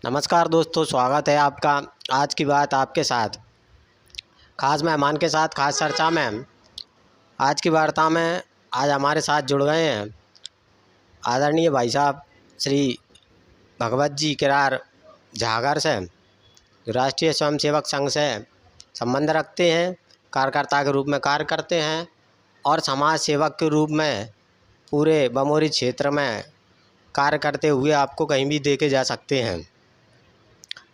नमस्कार दोस्तों, स्वागत है आपका। आज की बात आपके साथ खास मेहमान के साथ खास चर्चा में। आज की वार्ता में आज हमारे साथ जुड़ गए हैं आदरणीय भाई साहब श्री भगवत जी किरार झागर से, जो राष्ट्रीय स्वयंसेवक संघ से संबंध रखते हैं, कार्यकर्ता के रूप में कार्य करते हैं और समाज सेवक के रूप में पूरे बमोरी क्षेत्र में कार्य करते हुए आपको कहीं भी देखे जा सकते हैं।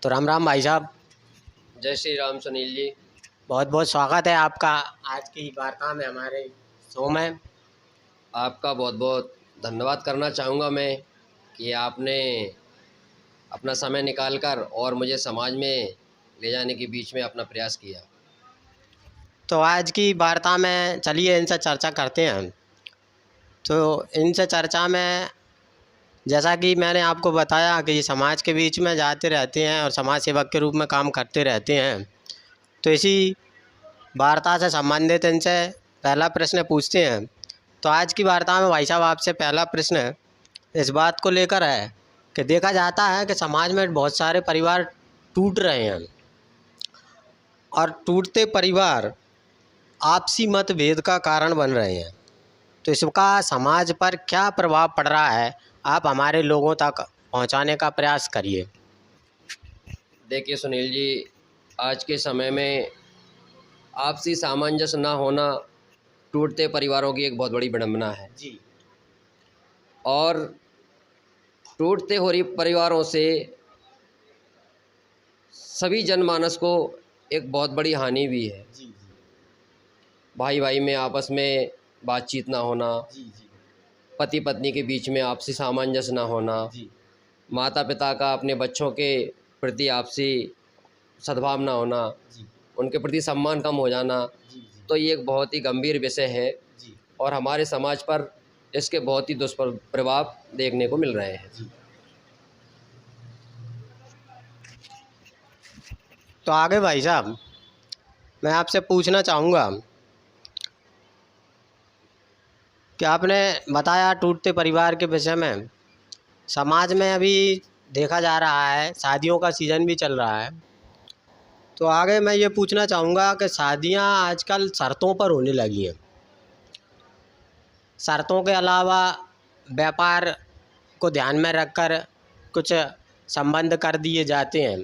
तो राम राम भाई साहब। जय श्री राम सुनील जी। बहुत बहुत स्वागत है आपका आज की वार्ता में, हमारे शो में। आपका बहुत बहुत धन्यवाद करना चाहूँगा मैं कि आपने अपना समय निकाल कर और मुझे समाज में ले जाने के बीच में अपना प्रयास किया। तो आज की वार्ता में चलिए इनसे चर्चा करते हैं। तो इनसे चर्चा में जैसा कि मैंने आपको बताया कि ये समाज के बीच में जाते रहते हैं और समाज सेवक के रूप में काम करते रहते हैं। तो इसी वार्ता से संबंधित इनसे पहला प्रश्न पूछते हैं। तो आज की वार्ता में भाई साहब आपसे पहला प्रश्न इस बात को लेकर है कि देखा जाता है कि समाज में बहुत सारे परिवार टूट रहे हैं और टूटते परिवार आपसी मतभेद का कारण बन रहे हैं। तो इसका समाज पर क्या प्रभाव पड़ रहा है, आप हमारे लोगों तक पहुंचाने का प्रयास करिए। देखिए सुनील जी, आज के समय में आपसी सामंजस्य ना होना टूटते परिवारों की एक बहुत बड़ी विडंबना है जी। और टूटते हो रही परिवारों से सभी जनमानस को एक बहुत बड़ी हानि भी है। जी जी भाई भाई में आपस में बातचीत ना होना, जी जी पति पत्नी के बीच में आपसी सामंजस्य ना होना, जी माता पिता का अपने बच्चों के प्रति आपसी सद्भाव ना होना, जी उनके प्रति सम्मान कम हो जाना, जी जी तो ये एक बहुत ही गंभीर विषय है जी और हमारे समाज पर इसके बहुत ही दुष्प्रभाव देखने को मिल रहे हैं। जी। तो आगे भाई साहब मैं आपसे पूछना चाहूँगा कि आपने बताया टूटते परिवार के विषय में। समाज में अभी देखा जा रहा है शादियों का सीज़न भी चल रहा है। तो आगे मैं ये पूछना चाहूँगा कि शादियाँ आजकल शर्तों पर होने लगी हैं। शर्तों के अलावा व्यापार को ध्यान में रखकर कुछ संबंध कर दिए जाते हैं,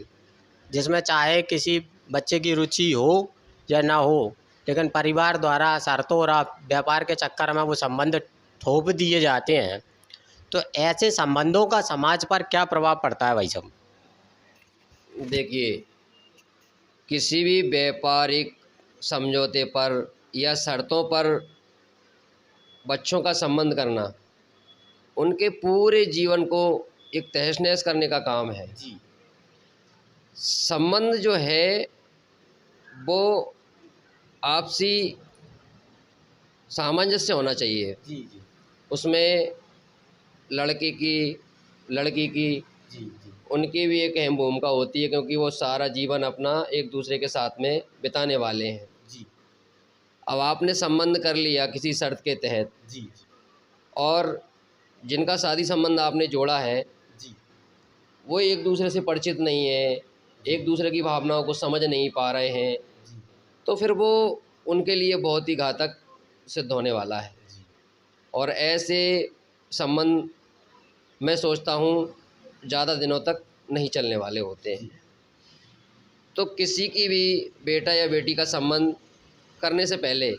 जिसमें चाहे किसी बच्चे की रुचि हो या ना हो, लेकिन परिवार द्वारा शर्तों और व्यापार के चक्कर में वो संबंध थोप दिए जाते हैं। तो ऐसे संबंधों का समाज पर क्या प्रभाव पड़ता है भाई साहब? देखिए, किसी भी व्यापारिक समझौते पर या शर्तों पर बच्चों का संबंध करना उनके पूरे जीवन को एक तहस नहस करने का काम है। जी संबंध जो है वो आपसी सामंजस्य होना चाहिए। जी जी उसमें लड़के की लड़की की जी जी उनकी भी एक अहम भूमिका होती है, क्योंकि वो सारा जीवन अपना एक दूसरे के साथ में बिताने वाले हैं। जी अब आपने संबंध कर लिया किसी शर्त के तहत जी और जिनका शादी संबंध आपने जोड़ा है जी वो एक दूसरे से परिचित नहीं है, एक दूसरे की भावनाओं को समझ नहीं पा रहे हैं, जी तो फिर वो उनके लिए बहुत ही घातक सिद्ध होने वाला है। जी और ऐसे संबंध मैं सोचता हूँ ज़्यादा दिनों तक नहीं चलने वाले होते हैं। जी तो किसी की भी बेटा या बेटी का संबंध करने से पहले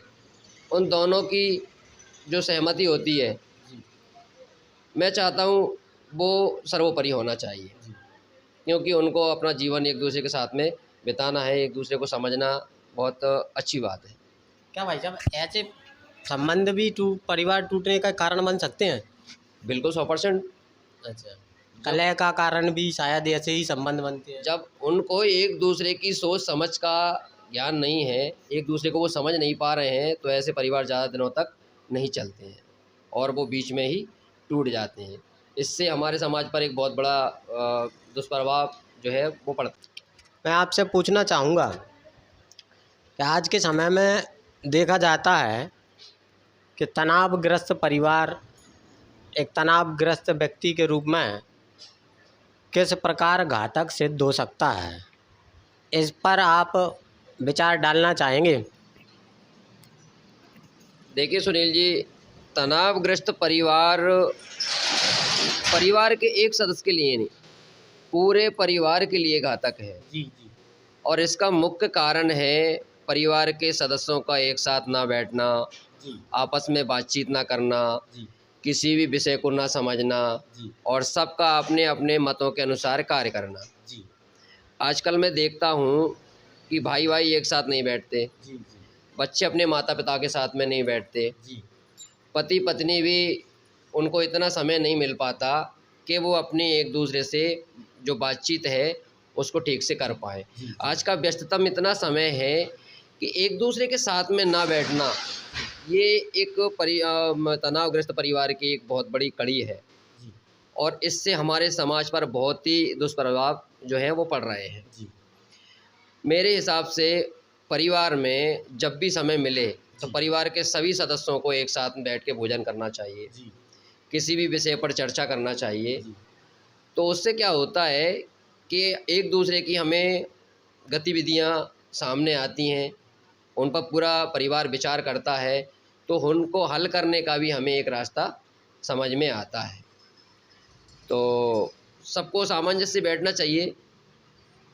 उन दोनों की जो सहमति होती है, जी मैं चाहता हूँ वो सर्वोपरि होना चाहिए, जी। क्योंकि उनको अपना जीवन एक दूसरे के साथ में बिताना है, एक दूसरे को समझना बहुत अच्छी बात है। क्या भाई साहब ऐसे संबंध भी परिवार टूटने का कारण बन सकते हैं? बिल्कुल 100%। अच्छा, कलह का कारण भी शायद ऐसे ही संबंध बनते हैं। जब उनको एक दूसरे की सोच समझ का ज्ञान नहीं है, एक दूसरे को वो समझ नहीं पा रहे हैं, तो ऐसे परिवार ज़्यादा दिनों तक नहीं चलते हैं और वो बीच में ही टूट जाते हैं। इससे हमारे समाज पर एक बहुत बड़ा दुष्प्रभाव जो है वो पड़ता है। मैं आपसे पूछना चाहूँगा कि आज के समय में देखा जाता है कि तनावग्रस्त परिवार एक तनावग्रस्त व्यक्ति के रूप में किस प्रकार घातक सिद्ध हो सकता है, इस पर आप विचार डालना चाहेंगे? देखिए सुनील जी, तनावग्रस्त परिवार परिवार के एक सदस्य के लिए नहीं, पूरे परिवार के लिए घातक है। जी जी और इसका मुख्य कारण है परिवार के सदस्यों का एक साथ ना बैठना, जी आपस में बातचीत ना करना, जी किसी भी विषय को ना समझना जी और सबका अपने अपने मतों के अनुसार कार्य करना। जी आजकल मैं देखता हूँ कि भाई भाई एक साथ नहीं बैठते, जी जी बच्चे अपने माता पिता के साथ में नहीं बैठते, जी पति पत्नी भी उनको इतना समय नहीं मिल पाता कि वो अपनी एक दूसरे से जो बातचीत है उसको ठीक से कर पाएँ। जी आज का व्यस्ततम इतना समय है कि एक दूसरे के साथ में ना बैठना, ये एक तनावग्रस्त परिवार की एक बहुत बड़ी कड़ी है जी और इससे हमारे समाज पर बहुत ही दुष्प्रभाव जो हैं वो पड़ रहे हैं। जी मेरे हिसाब से परिवार में जब भी समय मिले तो जी परिवार के सभी सदस्यों को एक साथ बैठ के भोजन करना चाहिए, जी किसी भी विषय पर चर्चा करना चाहिए। जी तो उससे क्या होता है कि एक दूसरे की हमें गतिविधियां सामने आती हैं, उन पर पूरा परिवार विचार करता है, तो उनको हल करने का भी हमें एक रास्ता समझ में आता है। तो सबको सामंजस्य से बैठना चाहिए।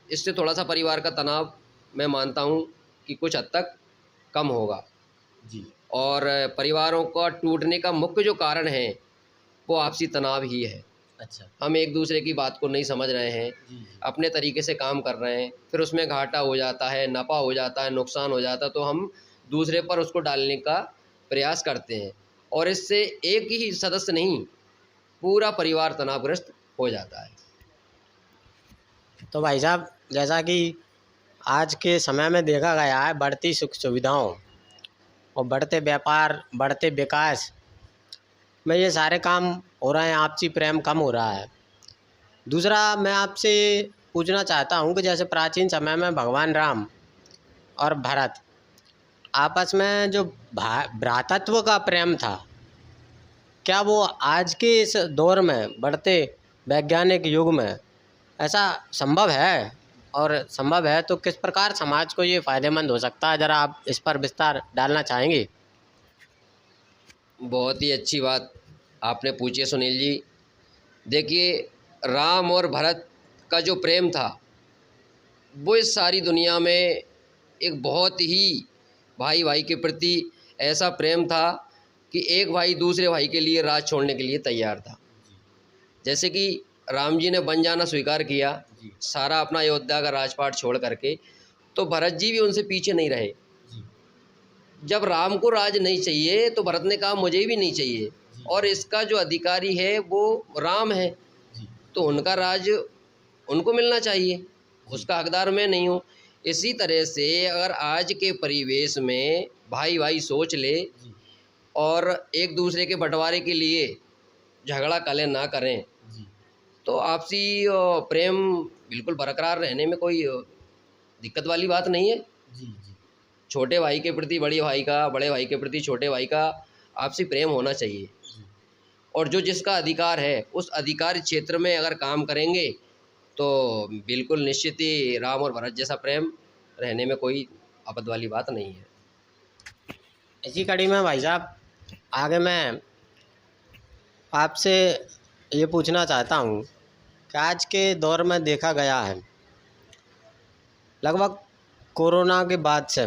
इससे थोड़ा-सा परिवार का तनाव मैं मानता हूँ कि कुछ हद तक कम होगा जी और परिवारों का टूटने का मुख्य जो कारण है, वो आपसी तनाव ही है। अच्छा हम एक दूसरे की बात को नहीं समझ रहे हैं, जी जी अपने तरीके से काम कर रहे हैं, फिर उसमें घाटा हो जाता है, नफ़ा हो जाता है, नुकसान हो जाता है, तो हम दूसरे पर उसको डालने का प्रयास करते हैं और इससे एक ही सदस्य नहीं, पूरा परिवार तनावग्रस्त हो जाता है। तो भाई साहब, जैसा कि आज के समय में देखा गया है, बढ़ती सुख सुविधाओं और बढ़ते व्यापार, बढ़ते विकास में ये सारे काम हो रहे हैं, आपसी प्रेम कम हो रहा है। दूसरा मैं आपसे पूछना चाहता हूँ कि जैसे प्राचीन समय में भगवान राम और भरत आपस में जो भ्रातृत्व का प्रेम था, क्या वो आज के इस दौर में बढ़ते वैज्ञानिक युग में ऐसा संभव है? और संभव है तो किस प्रकार समाज को ये फायदेमंद हो सकता है, ज़रा आप इस पर विस्तार डालना चाहेंगे? बहुत ही अच्छी बात आपने पूछी है सुनील जी। देखिए, राम और भरत का जो प्रेम था, वो इस सारी दुनिया में एक बहुत ही भाई भाई के प्रति ऐसा प्रेम था कि एक भाई दूसरे भाई के लिए राज छोड़ने के लिए तैयार था। जैसे कि राम जी ने बन जाना स्वीकार किया, जी सारा अपना अयोध्या का राजपाट छोड़ करके, तो भरत जी भी उनसे पीछे नहीं रहे। जी जब राम को राज नहीं चाहिए तो भरत ने कहा मुझे भी नहीं चाहिए, जी और इसका जो अधिकारी है वो राम है, जी तो उनका राज उनको मिलना चाहिए, उसका हकदार मैं नहीं हूँ। इसी तरह से अगर आज के परिवेश में भाई भाई सोच ले जी और एक दूसरे के बंटवारे के लिए झगड़ा कले ना करें, जी तो आपसी प्रेम बिल्कुल बरकरार रहने में कोई दिक्कत वाली बात नहीं है। जी जी छोटे भाई के प्रति बड़े भाई का, बड़े भाई के प्रति छोटे भाई का आपसी प्रेम होना चाहिए। और जो जिसका अधिकार है उस अधिकार क्षेत्र में अगर काम करेंगे तो बिल्कुल निश्चित ही राम और भरत जैसा प्रेम रहने में कोई आपद वाली बात नहीं है। इसी कड़ी में भाई साहब, आगे मैं आपसे ये पूछना चाहता हूँ कि आज के दौर में देखा गया है, लगभग कोरोना के बाद से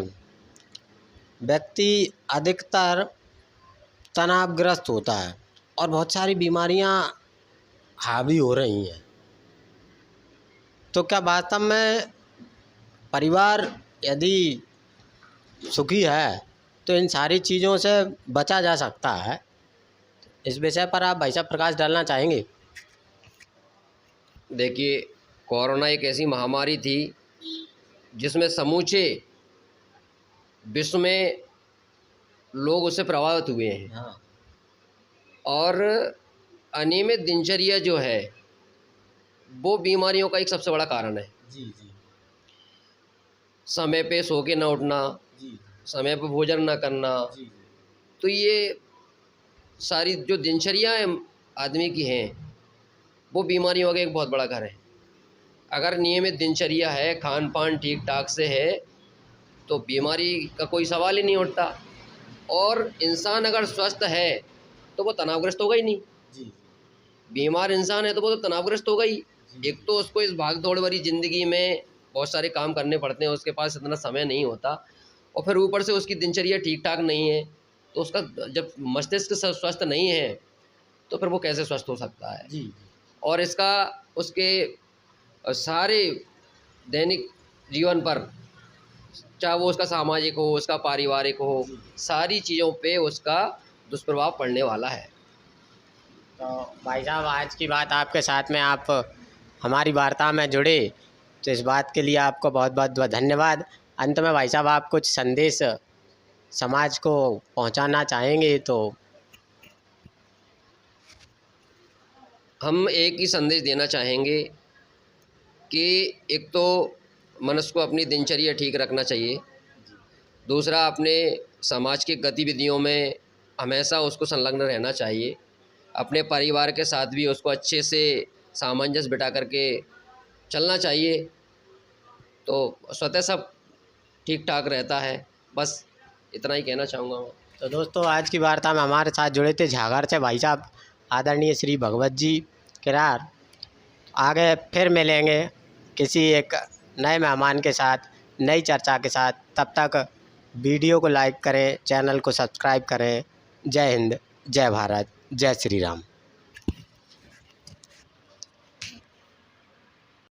व्यक्ति अधिकतर तनावग्रस्त होता है और बहुत सारी बीमारियां हावी हो रही हैं। तो क्या वास्तव में परिवार यदि सुखी है तो इन सारी चीज़ों से बचा जा सकता है? इस विषय पर आप भाई साहब प्रकाश डालना चाहेंगे? देखिए, कोरोना एक ऐसी महामारी थी जिसमें समूचे विश्व में लोग उससे प्रभावित हुए हैं। हाँ और अनियमित दिनचर्या जो है वो बीमारियों का एक सबसे बड़ा कारण है। जी जी समय पे सो के ना उठना, जी समय पे भोजन ना करना, जी जी तो ये सारी जो दिनचर्या आदमी की हैं वो बीमारियों का एक बहुत बड़ा घर है। अगर नियमित दिनचर्या है, खान पान ठीक ठाक से है, तो बीमारी का कोई सवाल ही नहीं उठता। और इंसान अगर स्वस्थ है तो वो तनावग्रस्त होगा ही नहीं। जी। बीमार इंसान है तो वो तो तनावग्रस्त होगा ही। एक तो उसको इस भाग दौड़ भरी ज़िंदगी में बहुत सारे काम करने पड़ते हैं, उसके पास इतना समय नहीं होता, और फिर ऊपर से उसकी दिनचर्या ठीक ठाक नहीं है, तो उसका जब मस्तिष्क स्वस्थ नहीं है तो फिर वो कैसे स्वस्थ हो सकता है। जी। और इसका उसके सारे दैनिक जीवन पर, चाहे वो उसका सामाजिक हो, उसका पारिवारिक हो, सारी चीज़ों पे उसका दुष्प्रभाव पड़ने वाला है। तो भाई साहब, आज की बात आपके साथ में आप हमारी वार्ता में जुड़े, तो इस बात के लिए आपको बहुत बहुत धन्यवाद। अंत में भाई साहब, आप कुछ संदेश समाज को पहुंचाना चाहेंगे तो? हम एक ही संदेश देना चाहेंगे कि एक तो मनुष्य को अपनी दिनचर्या ठीक रखना चाहिए, दूसरा अपने समाज की गतिविधियों में हमेशा उसको संलग्न रहना चाहिए, अपने परिवार के साथ भी उसको अच्छे से सामंजस्य बिठा करके चलना चाहिए, तो स्वतः सब ठीक ठाक रहता है। बस इतना ही कहना चाहूँगा मैं। तो दोस्तों, आज की वार्ता में हमारे साथ जुड़े थे झागार से भाई साहब आदरणीय श्री भगवत जी किरार। आगे फिर मिलेंगे किसी एक नए मेहमान के साथ, नई चर्चा के साथ। तब तक वीडियो को लाइक करें, चैनल को सब्सक्राइब करें। जय हिंद, जय भारत, जय श्री राम।